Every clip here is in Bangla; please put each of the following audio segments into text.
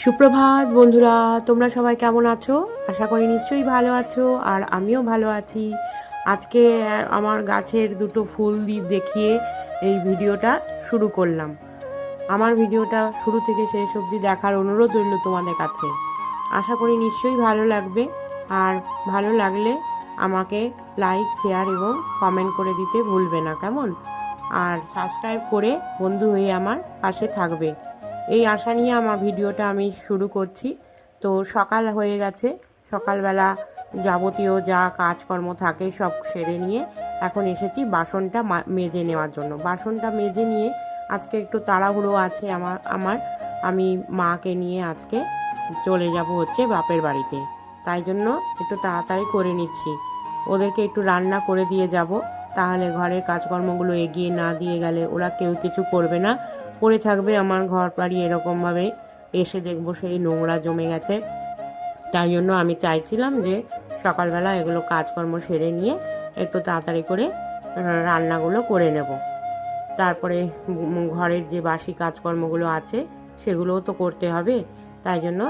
সুপ্রভাত বন্ধুরা, তোমরা সবাই কেমন আছো? আশা করি নিশ্চয়ই ভালো আছো, আর আমিও ভালো আছি। আজকে আমার গাছের দুটো ফুল দ্বীপ দেখিয়ে এই ভিডিওটা শুরু করলাম। আমার ভিডিওটা শুরু থেকে শেষ অবধি দেখার অনুরোধ রইল তোমাদের কাছে। আশা করি নিশ্চয়ই ভালো লাগবে, আর ভালো লাগলে আমাকে লাইক, শেয়ার এবং কমেন্ট করে দিতে ভুলবে না, কেমন? আর সাবস্ক্রাইব করে বন্ধু হয়ে আমার পাশে থাকবে, এই আশা নিয়ে আমার ভিডিওটা আমি শুরু করছি। তো সকাল হয়ে গেছে, সকালবেলা যাবতীয় যা কাজকর্ম থাকে সব সেরে নিয়ে এখন এসেছি বাসনটা মেজে নেওয়ার জন্য। বাসনটা মেজে নিয়ে আজকে একটু তাড়াহুড়ো আছে আমার আমি মাকে নিয়ে আজকে চলে যাব হচ্ছে বাপের বাড়িতে, তাই জন্য একটু তাড়াতাড়ি করে নিচ্ছি। ওদেরকে একটু রান্না করে দিয়ে যাব, তাহলে ঘরের কাজকর্মগুলো এগিয়ে না দিয়ে গেলে ওরা কেউ কিছু করবে না, পড়ে থাকবে আমার ঘর বাড়ি এরকমভাবে। এসে দেখবো সেই নোংরা জমে গেছে। তাই জন্য আমি চাইছিলাম যে সকালবেলা এগুলো কাজকর্ম সেরে নিয়ে একটু তাড়াতাড়ি করে রান্নাগুলো করে নেব। তারপরে ঘরের যে বাসি কাজকর্মগুলো আছে সেগুলোও তো করতে হবে, তাই জন্য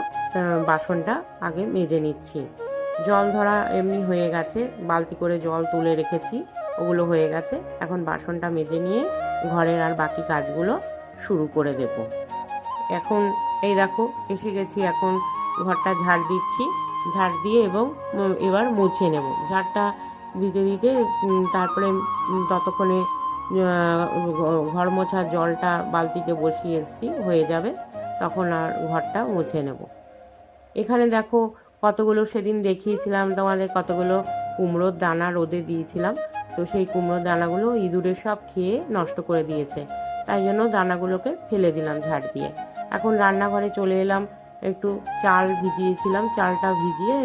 বাসনটা আগে মেজে নিচ্ছি। জল ধরা এমনি হয়ে গেছে, বালতি করে জল তুলে রেখেছি, ওগুলো হয়ে গেছে। এখন বাসনটা মেজে নিয়ে ঘরের আর বাকি কাজগুলো শুরু করে দেব। এখন এই দেখো এসে গেছি, এখন ঘরটা ঝাড় দিচ্ছি, ঝাড় দিয়ে এবং এবার মুছে নেব। ঝাড়টা দিতে দিতে তারপরে ততক্ষণে ঘর মোছার জলটা বালতিতে বসিয়ে এসেছি, হয়ে যাবে, তখন আর ঘরটা মুছে নেব। এখানে দেখো কতগুলো সেদিন দেখিয়েছিলাম তোমাদের, কতগুলো কুমড়োর দানা রোদে দিয়েছিলাম। তো সেই কুমড়োর দানাগুলো ইঁদুরে সব খেয়ে নষ্ট করে দিয়েছে, তাই জন্য দানাগুলোকে ফেলে দিলাম ঝাড় দিয়ে। এখন রান্নাঘরে চলে এলাম, একটু চাল ভিজিয়েছিলাম, চালটা ভিজিয়ে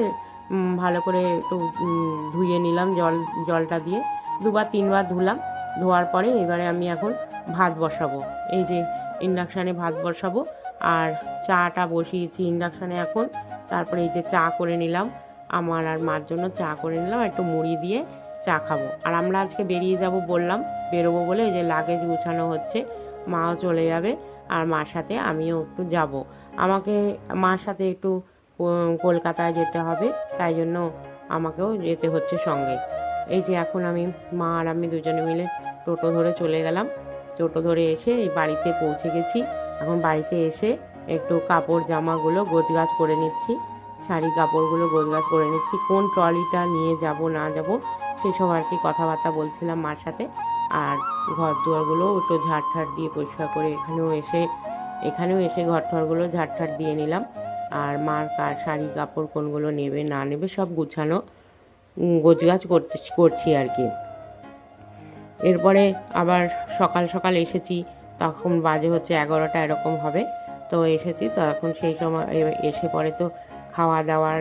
ভালো করে একটু ধুয়ে নিলাম, জলটা দিয়ে দুবার তিনবার ধুলাম। ধোয়ার পরে এবারে আমি এখন ভাত বসাবো, এই যে ইন্ডাকশানে ভাত বসাবো। আর চাটা বসিয়েছি ইন্ডাকশানে এখন। তারপরে এই যে চা করে নিলাম, আমার আর মার জন্য চা করে নিলাম, একটু মুড়ি দিয়ে চা খাবো। আর আমরা আজকে বেরিয়ে যাব বললাম, বেরোবো বলে এই যে লাগেজ গুছানো হচ্ছে, মাও চলে যাবে আর মার সাথে আমিও একটু যাব। আমাকে মার সাথে একটু কলকাতায় যেতে হবে, তাই জন্য আমাকেও যেতে হচ্ছে সঙ্গে। এই যে এখন আমি মা আর আমি দুজনে মিলে টোটো ধরে চলে গেলাম। টোটো ধরে এসে এই বাড়িতে পৌঁছে গেছি। এখন বাড়িতে এসে একটু কাপড় জামাগুলো গোছগাছ করে নিচ্ছি, শাড়ি কাপড়গুলো গোছগাছ করে নিচ্ছি, কোন ট্রলিটা নিয়ে যাব না যাব সেসব আর কি কথাবার্তা বলছিলাম মার সাথে। আর ঘর দুয়ারগুলো একটু ঝাড় দিয়ে পরিষ্কার করে এখানেও এসে ঘর ঠরগুলো ঝাড় দিয়ে নিলাম। আর মার শাড়ি কাপড় কোনগুলো নেবে না নেবে সব গুছানো গোছগাছ করছি আর কি। এরপরে আবার সকাল সকাল এসেছি, তখন বাজে হচ্ছে 11টা এরকম হবে। তো এসেছি, তো এখন সেই সময় এসে পরে তো খাওয়া দাওয়ার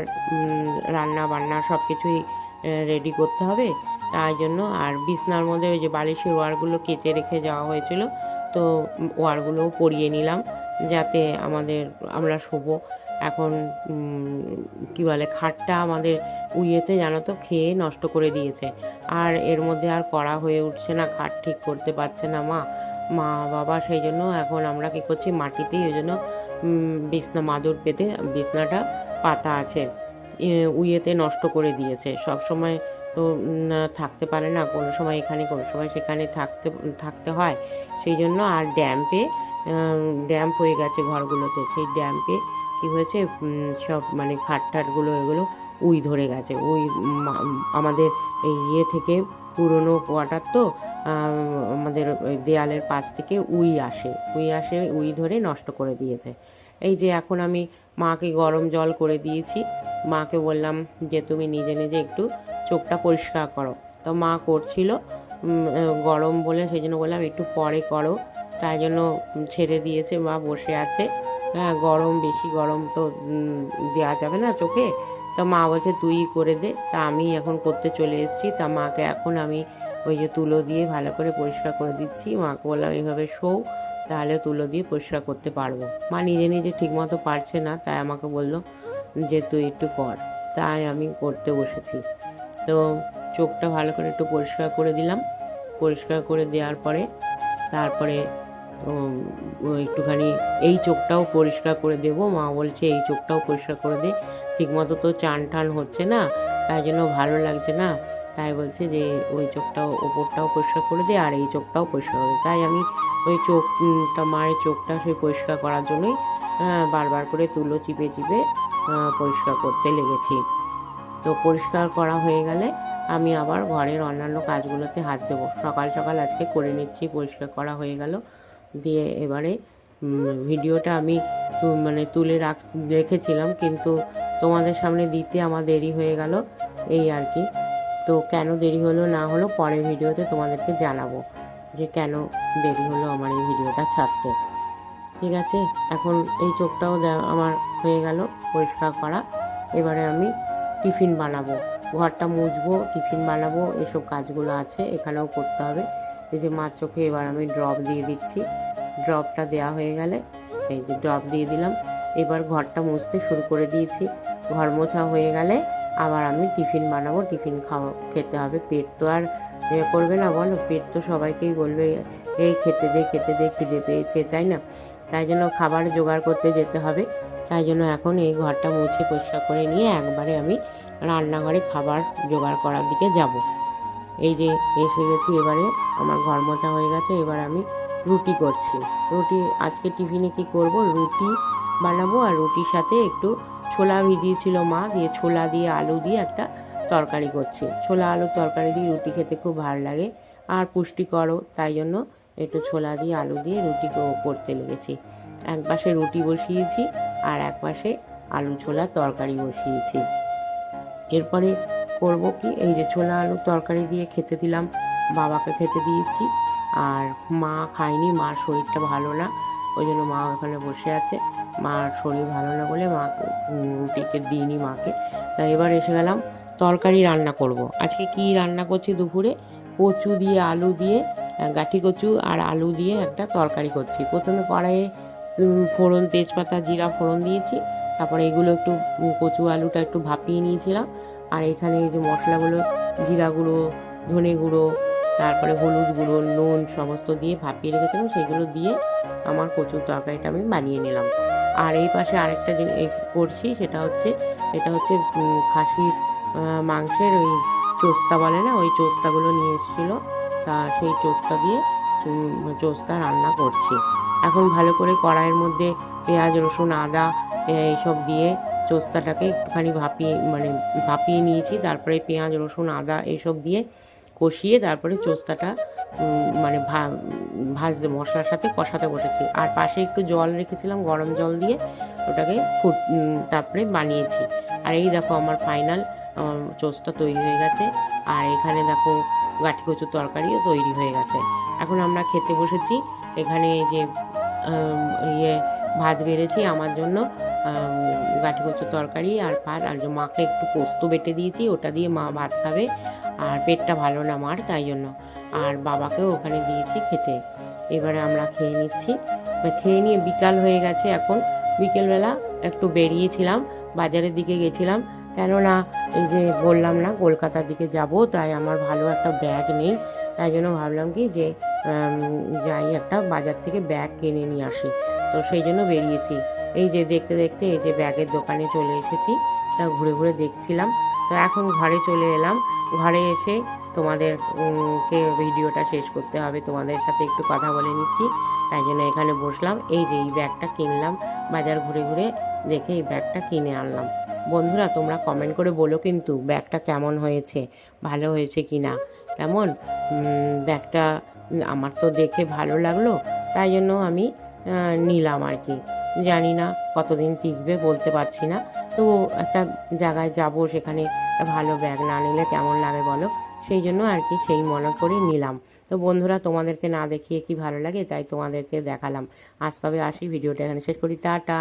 রান্না বান্না সব কিছুই রেডি করতে হবে, তাই জন্য। আর বিছনার মধ্যে ওই যে বালিশের ওয়ারগুলো কেচে রেখে যাওয়া হয়েছিল, তো ওয়ারগুলোও পরিয়ে নিলাম যাতে আমরা শোবো। এখন কি বলে, খাটটা আমাদের উইয়েতে জানো তো খেয়ে নষ্ট করে দিয়েছে, আর এর মধ্যে আর করা হয়ে উঠছে না, খাট ঠিক করতে পারছে না মা বাবা। সেই জন্য এখন আমরা কী করছি, মাটিতেই ওই জন্য বিছনা মাদুর পেতে বিছনাটা পাতা আছে। উইয়েতে নষ্ট করে দিয়েছে, সব সময় তো থাকতে পারে না, কোনো সময় এখানে কোনো সময় সেখানে থাকতে হয়। সেই জন্য আর ড্যাম্প হয়ে গেছে ঘরগুলোতে, সেই ড্যাম্পে কী হয়েছে, সব মানে খাটগুলো এগুলো উই ধরে গেছে। আমাদের এই থেকে পুরনো কোয়ার্টার তো, আমাদের দেয়ালের পাশ থেকে উই ধরে নষ্ট করে দিয়েছে। এই যে এখন আমি মাকে গরম জল করে দিয়েছি, মাকে বললাম যে তুমি নিজে নিজে একটু চোখটা পরিষ্কার করো। তো মা করছিল, গরম বলে সেই জন্য বললাম একটু পরে করো, তাই জন্য ছেড়ে দিয়েছে, মা বসে আছে। হ্যাঁ, বেশি গরম তো দেওয়া যাবে না চোখে। তা মা বলছে তুই করে দে, তা আমি এখন করতে চলে এসেছি। তা মাকে এখন আমি ওই যে তুলো দিয়ে ভালো করে পরিষ্কার করে দিচ্ছি। মাকে বললাম এইভাবে শোও, তাহলে তুলো দিয়ে পরিষ্কার করতে পারবো। মা নিজে নিজে ঠিকমতো পারছে না, তাই আমাকে বললো যে তুই একটু কর, তাই আমি করতে বসেছি। তো চোখটা ভালো করে একটু পরিষ্কার করে দিলাম। পরিষ্কার করে দেওয়ার পরে তারপরে একটুখানি এই চোখটাও পরিষ্কার করে দেবো। মা বলছে এই চোখটাও পরিষ্কার করে দে, ঠিকমতো তো চান টান হচ্ছে না, তাই জন্য ভালো লাগছে না, তাই বলছে যে ওই চোখটাও ওপরটাও পরিষ্কার করে দে আর এই চোখটাও পরিষ্কার করে দে। তাই আমি ওই চোখটা মায়ের চোখটা সেই পরিষ্কার করার জন্যই বারবার করে তুলো চিপে চিপে পরিষ্কার করতে লেগেছি। তো পরিষ্কার করা হয়ে গেলে আমি আবার ঘরের অন্যান্য কাজগুলোতে হাত দেবো। সকাল সকাল আজকে করে নিচ্ছি, পরিষ্কার করা হয়ে গেল। দিয়ে এবারে ভিডিওটা আমি মানে তুলে রেখেছিলাম, কিন্তু তোমাদের সামনে দিতে আমার দেরি হয়ে গেল, এই আর কি। তো কেন দেরি হলো না হলো পরের ভিডিওতে তোমাদেরকে জানাবো যে কেন দেরি হলো আমার এই ভিডিওটা ছাড়তে। ঠিক আছে, এখন এই চোখটাও আমার হয়ে গেল পরিষ্কার করা। এবারে আমি টিফিন বানাবো, ঘরটা মুছবো, টিফিন বানাবো, এসব কাজগুলো আছে, এখানেও করতে হবে। এই যে মার চোখে এবার আমি ড্রপ দিয়ে দিচ্ছি। ড্রপটা দেওয়া হয়ে গেলে এই যে ড্রপ দিয়ে দিলাম। এবার ঘরটা মুছতে শুরু করে দিয়েছি। ঘর মোছা হয়ে গেলে আবার আমি টিফিন বানাবো, টিফিন খেতে হবে। পেট তো আর করবে না বলো, পেট তো সবাইকেই বলবে এই খেতে দে খেতে দে, খিদে পেয়েছে, তাই না? তাই জন্য খাবার জোগাড় করতে যেতে হবে। তাই জন্য এখন এই ঘরটা মুছে পরিষ্কার করে নিয়ে একবারে আমি রান্নাঘরে খাবার জোগাড় করার দিকে যাব। এই যে এসে গেছি, এবারে আমার ঘর মোছা হয়ে গেছে। এবার আমি রুটি করছি। রুটি আজকে টিফিনে কি করব, রুটি বানাবো আর রুটির সাথে একটু ছোলা ভিজিয়েছিল মা, দিয়ে ছোলা দিয়ে আলু দিয়ে একটা তরকারি করছি। ছোলা আলুর তরকারি দিয়ে রুটি খেতে খুব ভালো লাগে আর পুষ্টিকরও, তাই জন্য একটু ছোলা দিয়ে আলু দিয়ে রুটি করতে লেগেছি। এক পাশে রুটি বসিয়েছি আর এক পাশে আলু ছোলার তরকারি বসিয়েছি। এরপরে করব কি, এই যে ছোলা আলুর তরকারি দিয়ে খেতে দিলাম, বাবাকে খেতে দিয়েছি। আর মা খায়নি, মার শরীরটা ভালো না, ওই জন্য মা ওখানে বসে আছে। মার শরীর ভালো না বলে মা রুটিকে দিইনি মাকে। তাই এবার এসে গেলাম তরকারি রান্না করব। আজকে কি রান্না করছি দুপুরে, কচু দিয়ে আলু দিয়ে, গাঠি কচু আর আলু দিয়ে একটা তরকারি করছি। প্রথমে কড়াইয়ে ফোড়ন, তেজপাতা, জিরা ফোড়ন দিয়েছি। তারপরে এগুলো একটু কচু আলুটা একটু ভাপিয়ে নিয়েছিলাম। আর এখানে এই যে মশলাগুলো, জিরা গুঁড়ো, ধনে গুঁড়ো, তারপরে হলুদ গুঁড়ো, নুন সমস্ত দিয়ে ভাপিয়ে রেখেছিলাম, সেগুলো দিয়ে আমার কচুর তরকারিটা আমি বানিয়ে নিলাম। আর এই পাশে আরেকটা জিনিস করছি, সেটা হচ্ছে খাসির মাংসের ওই চোস্তা বলে না, ওই চোস্তাগুলো নিয়ে এসেছিলো, তা সেই চোস্তা দিয়ে চোস্তা রান্না করছি। এখন ভালো করে কড়াইয়ের মধ্যে পেঁয়াজ, রসুন, আদা এইসব দিয়ে চোস্তাটাকে একটুখানি ভাপিয়ে নিয়েছি। তারপরে পেঁয়াজ, রসুন, আদা এইসব দিয়ে কষিয়ে তারপরে চোস্তাটা ভাজতে মশলার সাথে কষাতে বসেছি। আর পাশে একটু জল রেখেছিলাম, গরম জল দিয়ে ওটাকে তারপরে বানিয়েছি। আর এই দেখো আমার ফাইনাল চোস্তা তৈরি হয়ে গেছে। আর এখানে দেখো গাঠি কচুর তরকারিও তৈরি হয়ে গেছে। এখন আমরা খেতে বসেছি। এখানে যে ভাত বেড়েছি আমার জন্য, গাঠি কচুর তরকারি আর ভাত, আর মাকে একটু পোস্ত বেটে দিয়েছি, ওটা দিয়ে মা ভাত খাবে। আর পেটটা ভালো না মার, তাই জন্য। আর বাবাকেও ওখানে দিয়েছি খেতে। এবারে আমরা খেয়ে নিচ্ছি। খেয়ে নিয়ে বিকাল হয়ে গেছে এখন। বিকেলবেলা একটু বেরিয়েছিলাম, বাজারের দিকে গেছিলাম, কেননা এই যে বললাম না কলকাতার দিকে যাব, তাই আমার ভালো একটা ব্যাগ নেই। তাই জন্য ভাবলাম কি যে যাই একটা বাজার থেকে ব্যাগ কিনে নিয়ে আসি। তো সেই জন্য বেরিয়েছি। এই যে দেখতে দেখতে এই যে ব্যাগের দোকানে চলে এসেছি, তা ঘুরে ঘুরে দেখছিলাম। তো এখন ঘরে চলে এলাম। ঘরে এসে তোমাদেরকে ভিডিওটা শেষ করতে হবে, তোমাদের সাথে একটু কথা বলে নিচ্ছি, তাই জন্য এখানে বসলাম। এই যে এই ব্যাগটা কিনলাম, বাজার ঘুরে ঘুরে দেখে এই ব্যাগটা কিনে আনলাম। বন্ধুরা তোমরা কমেন্ট করে বলো কিন্তু ব্যাগটা কেমন হয়েছে, ভালো হয়েছে কি না। কেমন ব্যাগটা আমার তো দেখে ভালো লাগলো, তাই জন্য আমি নিলাম আর কি। জানি না কতদিন টিকবে, বলতে পারছি না। তো একটা জায়গায় যাব, সেখানে ভালো ব্যাগ না নিলে কেমন লাগে বলো, সেই জন্য আর কি, সেই মনে করে নিলাম। তো বন্ধুরা তোমাদেরকে না দেখিয়ে কি ভালো লাগে, তাই তোমাদেরকে দেখালাম। আজ তবে আসি, ভিডিওটা এখানে শেষ করি, টাটা।